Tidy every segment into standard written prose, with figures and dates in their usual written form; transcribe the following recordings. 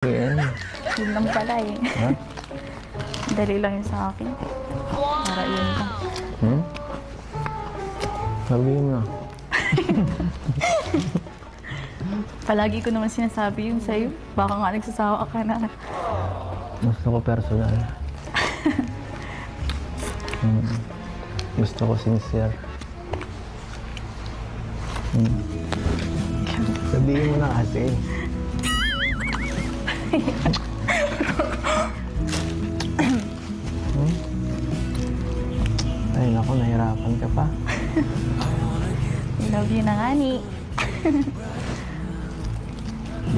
Yan. Yun lang pala eh. Ha? Dali lang yun sa akin. Para yun ka. Sabihin mo na. Palagi ko naman sinasabi yun sa'yo. Baka nga nagsasawa ka na. Gusto ko personal. Gusto ko sincere. Sabihin mo na kasi. Ay, naku, nahirapan ka pa. I love you na nga ni.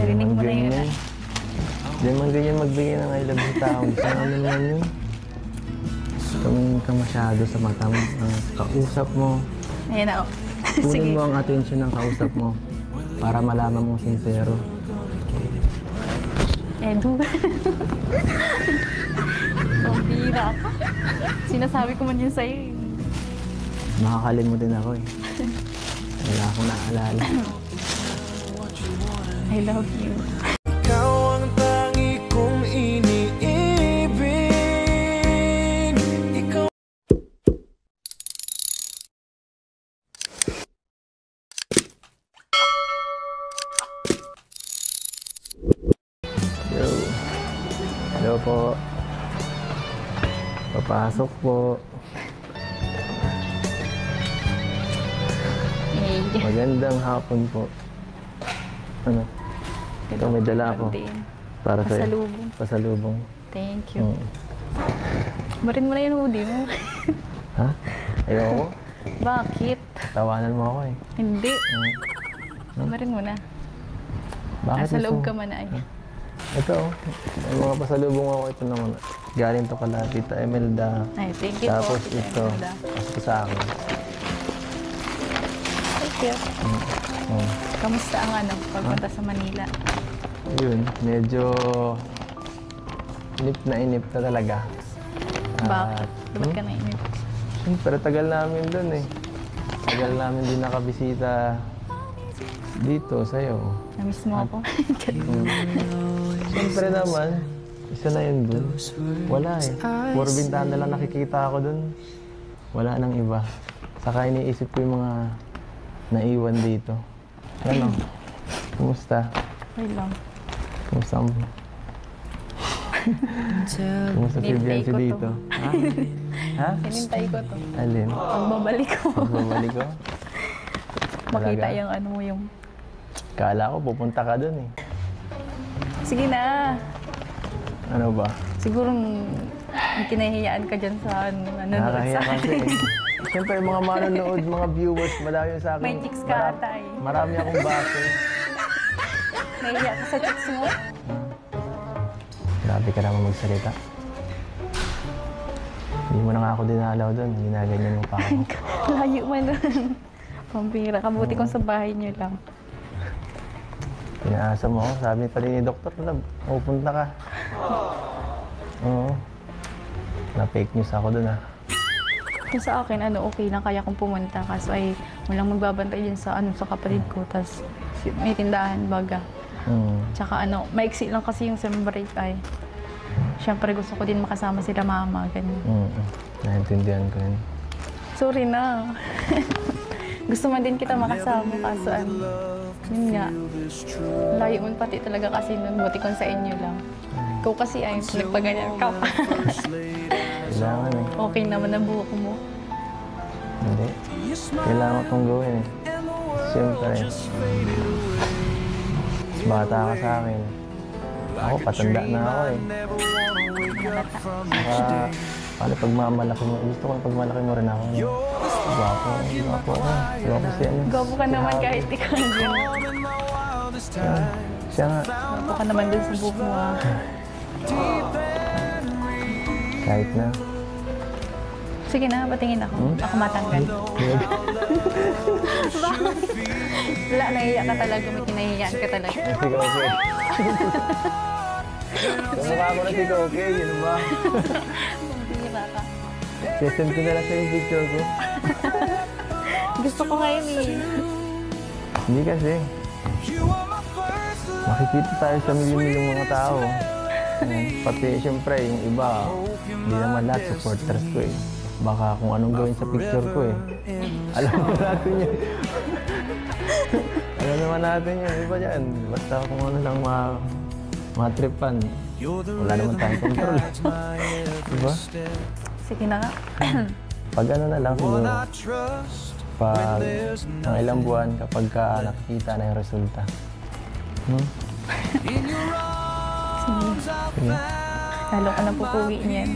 Narinig mo na yun. Hindi man ganyan magbigay ng I love you tao. Gusto naman naman yun. Tumingin ka masyado sa mata mo. Kausap mo. Ayan na. Kunin mo ang attention ng kausap mo para malaman mong sincero. Edu. Pambira ka. Sinasabi ko man yun sa'yo. Makakalimutin ako eh. Wala akong naalala. I love you. Ikaw ang tangi kong iniibig. Ikaw. Hello. Hello po. Papasok po. Hey. Magandang hapon po. Ano? Ito may dala ako. Para sa'yo. Pasalubong. Pasalubong. Thank you. Barin mo na yung hoodie mo. Ha? Ayoko. Bakit? Tawanan mo ako eh. Hindi. Barin mo na. Bakit Nasa loob gusto ka mo? man ay. Ito, may mga pasalubong ako. Ito naman. Galing to kala Tita Emelda. Ay, thank you Tapos po. Tita ito, Emelda. ito sa akin. Thank you. Kamusta ang pagpunta sa Manila? Yun, medyo inip na talaga. Bakit? Ba't ka nainip? Siyempre, tagal namin dun eh. Tagal namin din nakabisita dito sa'yo. Namiss mo ako? Siyempre naman, isa na yun dun. Wala eh. Puro bintahan na lang nakikita ako dun. Wala nang iba. Saka iniisip ko yung mga naiwan dito. Ano? Kumusta? Okay lang. Kumusta mo? Kumusta si Hinintay Biancy ko to. dito? Ha? Ha? Hinintay ko to. Alin? Pagbabalik ko. Pagbabalik ko? Makita Talaga? yung mo yung... Kala ko pupunta ka dun eh. Sige na. Ano ba? Siguro may kinahihiyaan ka dyan sa nanonood Nakakahiya sa kasi eh. Siyempre, mga manonood, mga viewers, madami sa akin. May chicks ka ata eh. Marami akong base. Nahihiya ka sa chicks mo? Grabe ka naman magsalita. Hindi mo na nga ako dinalaw doon. Ginaganyan mo pa ako. Layo man doon. Pampira. Kabuti kong sa bahay niyo lang. Pinaasa mo ako. Sabi pa rin ni Doktor, pupunta ka. Oo. Na-fake news ako doon ah. Kung sa akin, okay lang kaya kong pumunta. Kaso ay walang magbabantay din sa, sa kapatid ko. Tapos may tindahan, baga. Tsaka maiksi lang kasi yung summer break ay. Siyempre gusto ko din makasama sila mama, ganyan. Naintindihan ko yun. Sorry na. Gusto man din kita makasama, kaso yun nga. Layo man pati talaga kasi nun, buti kong sa inyo lang. Ikaw kasi ay nagpaganyan ka pa. Kailangan eh. Okay naman ang buhok mo. Hindi. Kailangan kong gawin eh. Siyempre. Mas bata ka sa akin. Ako, patanda na ako eh. Saka, paano pagmamalaki mo? Gusto ko pagmalaki mo rin ako. Gwapo ako. Gwapo siya. Gwapo ka naman kahit ikaw din. Siya nga. Gwapo ka naman dun sa buhok mo ah. Kahit na. Sige na, patingin ako. Ako matanggal. Wala, nahiya ka talaga. May kinahiyaan ka talaga. Si Koke. Kamukha ko na si Koke, yun ba? Pambira ka. Sesend ko na lang sa yung picture ko. Gusto ko ngayon eh. Hindi kasi. makikita tayo sa milyon-milyong mga tao. Pati siyempre, yung iba, hindi naman lahat supporters ko eh. Baka kung anong gawin sa picture ko eh. Alam naman natin yun. Alam naman natin yun. Iba dyan. Basta kung ano lang matripan. Wala naman tayong control. Diba? Sige na nga. Pag ano na lang siguro. Pag ang ilang buwan kapag ka nakikita na yung resulta. Sige. Sige. Lalo ka na pupuwi niyan.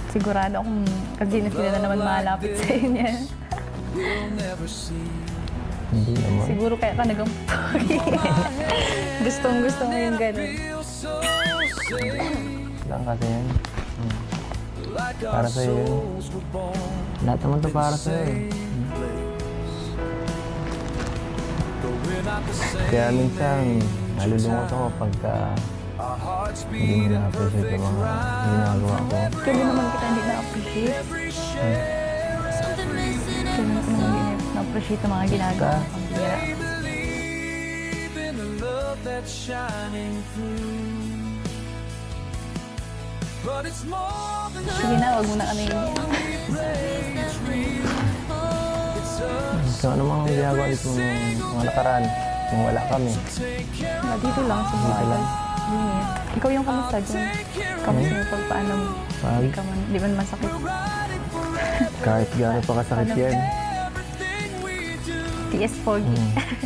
Sigurado akong kasi na sila na naman malapit sa inyo. Hindi naman. Siguro kaya ka nagampugi. Gustong-gusto mo yung ganun. Lang kasi yan. Para sa'yo yun. Lahat naman to para sa'yo eh. Kaya minsan, nalulungkot ako pagka hindi mo na-appreciate yung mga ginagawa ko. Kaya naman kita hindi na-appreciate. Kaya naman hindi na-appreciate ang mga ginagawa ko. Sige na, wag mo na kami yun. So ano mga ginagawa dito mga nakaraan? Yung wala kami. Dito lang sa Dito lang. Ikaw yung kamusta dyan? Kamusta yung pagpaano mo? Di man masakit? Kahit gano'n pa kasakit yan. TS Pogi.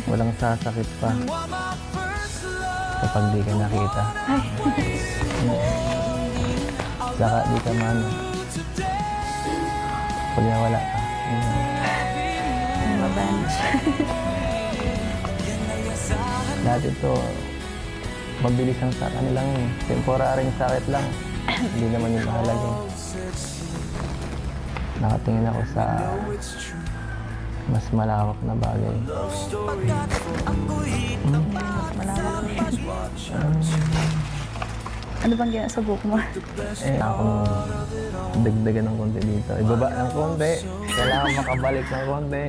Walang sasakit pa. Kapag di ka nakita. Saka di ka man. Pag nawala ka. Mabanch. Lahat ito, mabilis ang sa kanilang temporary sakit lang. Hindi naman yung mahalaga. Nakatingin ako sa mas malawak na bagay. Mas malawak na yun. Ano bang ginasabok mo? Akong dagdagan ng konti dito. Ibaba ng konti. Kailangan makabalik ng konti.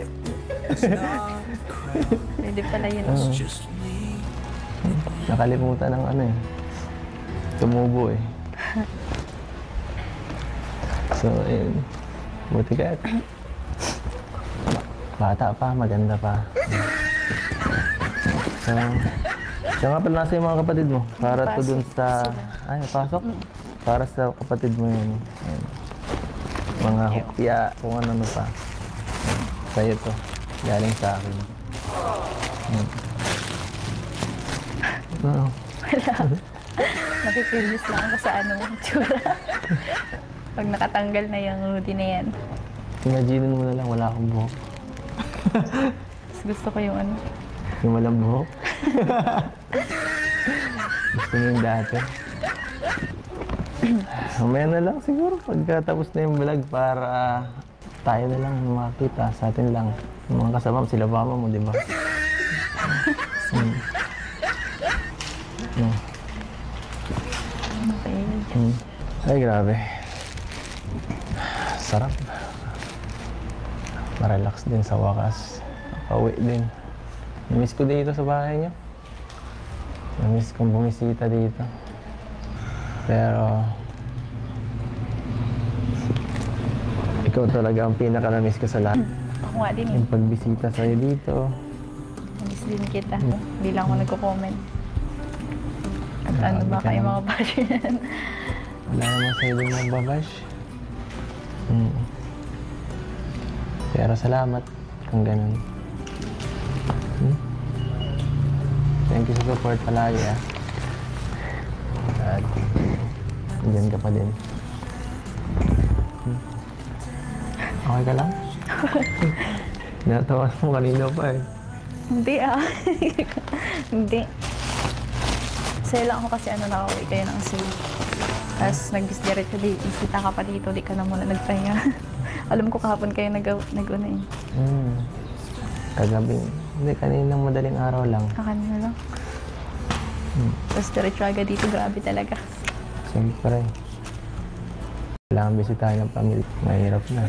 Pwede pala yun. Nakalimutan ng ano eh. Tumubo eh. So, ayun. Buti ka. Bata pa, maganda pa. So, siya nga pala nasa yung mga kapatid mo. Para to dun sa... Ay, pasok. Para sa kapatid mo yun. Ayun. Mga hukya, kung ano pa. Sa'yo to. Galing sa akin. Wala. Nakikilis lang ako sa ano mo, tsura. Pag nakatanggal na yung hoodie na yan. Imagine mo na lang, wala akong buhok. Gusto ko yung ano. Yung walang buhok. Gusto mo yung dati. Mamaya na lang siguro pagkatapos na yung vlog para tayo na lang makakita sa atin lang. Yung mga kasama, sila mama mo, di ba? Okay. Ay, grabe. Sarap. Ma-relax din sa wakas. Pauwi din. Namiss ko dito sa bahay niyo. Namiss kong bumisita dito. Pero ikaw talaga ang pinaka-namiss ko sa lahat. Ako nga din eh. Yung pagbisita sa'yo dito. Namiss din kita. Hindi lang ako nagko-comment. At ano ba kayo mga bash yan? Wala naman sa'yo din mga babash. Pero salamat kung ganun. Thank you sa support palagi ah. At andyan ka pa din. Okay ka lang? Natawa mo kanina pa eh. Hindi ah. Hindi. Sa'yo lang ako kasi ano nakauwi kayo ng sale. Tapos nag-diretso di, isita ka pa dito, di ka na muna nagpahinga. Alam ko kahapon kayo nag-una eh. Kagabi. Hindi, kaninang madaling araw lang. Kanina lang. Tapos diretso agad dito, grabe talaga. Siyempre. Kailangan bisitahin ng pamilya. Mahirap na.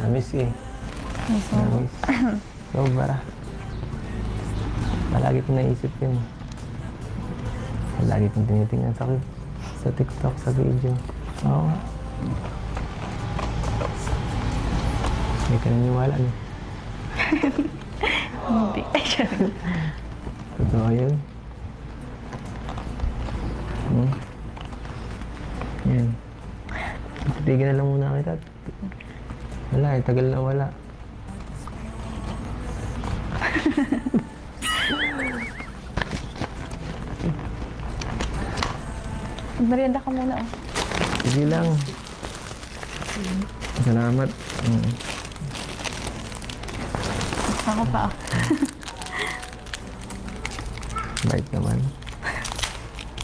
Namiss eh. Miss mo. Namiss. Sobra. Palagi kong naisip yun. Palagi kong tinitingnan sa TikTok, sa video. Oo nga. Hindi ka naniwala, no? Hindi. Totoo yun. Yan. Titigil na lang muna kita. Wala eh, tagal na wala. Merienda ka muna, oh. Sige lang. Salamat. Ako pa, oh. Bait naman.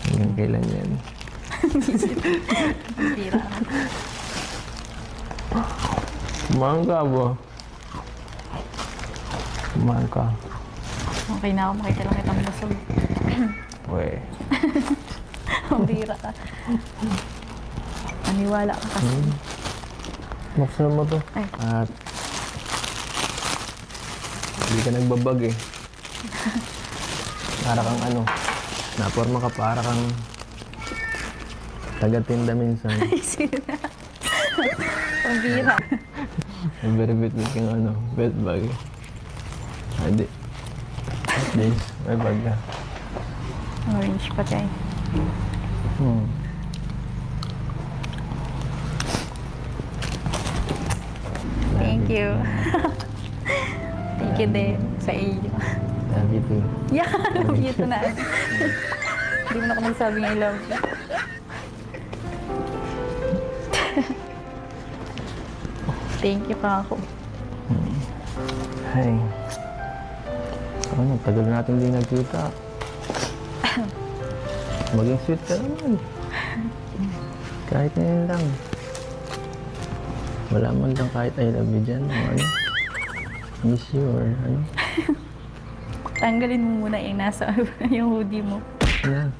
Hanggang kailan yan? Pira. Kumain ka ba? Kumain ka. Okay na ako, makita lang kitang busog. Weh. Ang bira ka. Maniwala ka kasi. Buksan mo to. Ay. At hindi ka nagbabag eh. Para kang ano, naporma ka para kang taga-tinda minsan. Ay, sino na? Ang bira. Ang very bit kang ano, belt bag eh. Hindi. This, may bag na. Orange pa tayo. Thank you. Thank you din sa iyo. Love you too. Yeah, love you too na. Hindi mo na ako nagsabing I love you. Thank you pa ako. Hey. Ano, tagal natin din nagkita. Maging sweet ka naman. Kahit ngayon lang. Wala man lang kahit I love you dyan. O ano. Miss you or ano. Tanggalin mo muna yung nasa yung hoodie mo. Yan.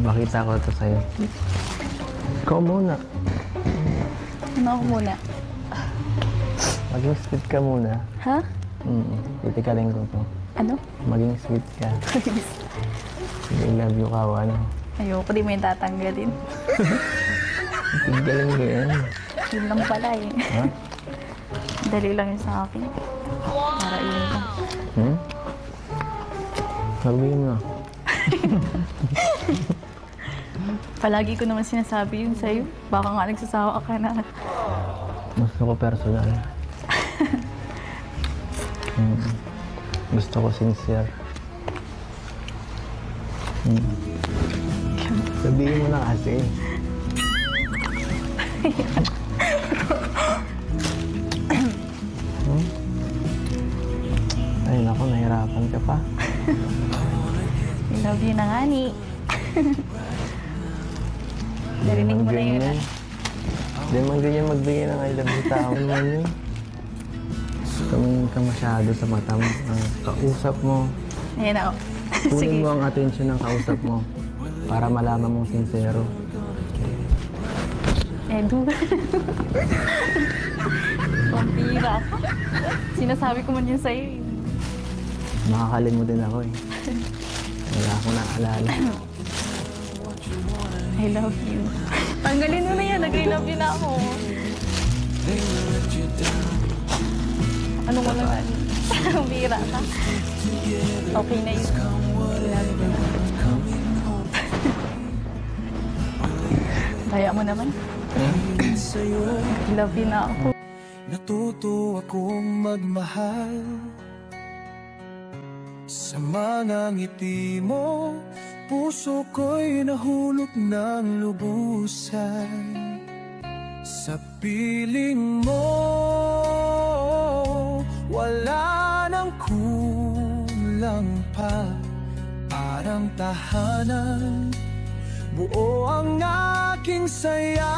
Bakita ko ito sa'yo. Ikaw muna. Ano ako muna? Maging sweet ka muna. Ha? Titikalin ko to. Ano? Maging sweet ka. Sige, I love you ka o ano. Ayoko, di mo yung tatanggalin. Titikalin ko yan. Yun lang pala eh. Ha? Dali lang yun sa akin. Para yun lang. Sabihin mo na. Palagi ko naman sinasabi yun sa'yo. Baka nga nagsasawa ka na. Gusto ko personal. Gusto ko sincere. Sabihin mo na kasi. Ay naku, nahirapan ka pa. I love you na nga ni. Narinig mo na yun. Hindi man ganyan magbigay ng I love you tao naman yun. Tumingin ka masyado sa mata mo. Ang kausap mo. Ayan na, oh. Kunin mo ang atensyon ng kausap mo para malaman mong sincero. Edu. Pampira ka. Sinasabi ko man yun sa'yo eh. Makakalimutin ako eh. Wala akong naalala. I love you. Tanggalin mo na yan. Nag-I love you na ako. Ano mo lang ano? Pampira ka. Okay na yun. I love you na. Daya mo naman. I love you na ako. Natuto akong magmahal sa mga ngiti mo. Puso ko'y nahulog ng lubusan sa piling mo. Wala nang kulang pa, parang tahanan. Buo ang aking saya.